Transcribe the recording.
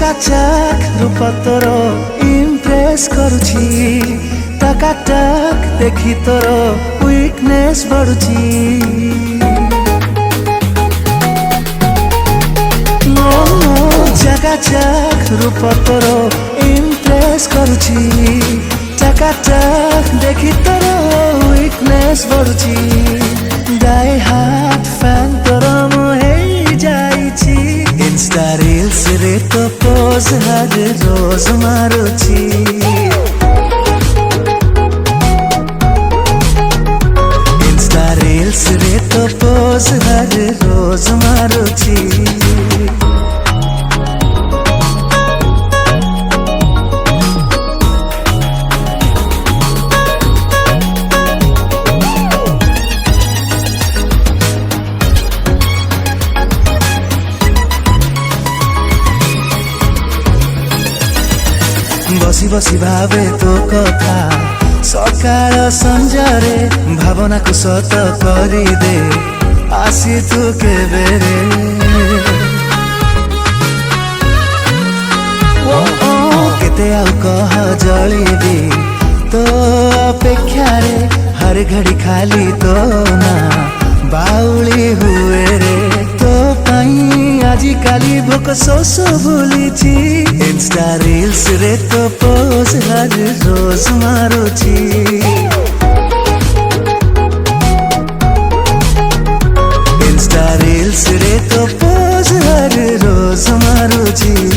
चकाचक रूप तोर इम्प्रेस करुछि टकाटक देखी तोर वीकनेस बढ़ुछि चकाचक रूप तोर इम्प्रेस करुछि टकाटक देखी तोर वीकनेस बढ़ुछि डाई हार्ट फैन तोर मुहे जाइछि इंस्टा रील्स रे तो पोज हर रोज मारुछि इंस्टा रील्स रे तो पोज हर रोज मारुछि बसी बसी भावे तो कथा सकाळ संजरे भावना को सत करी दे आसी तू केबे रे केते आउ कह जळीबी तो अपेक्षा रे हर घड़ी खाली तो ना बाउली हुए रे तो पाई आजी काली भोक सोस भूलिछि इंस्टा रील्स रे तो पोज हर रोज मारुछि इंस्टा रील्स रे तो पोज हर रोज मारुछि।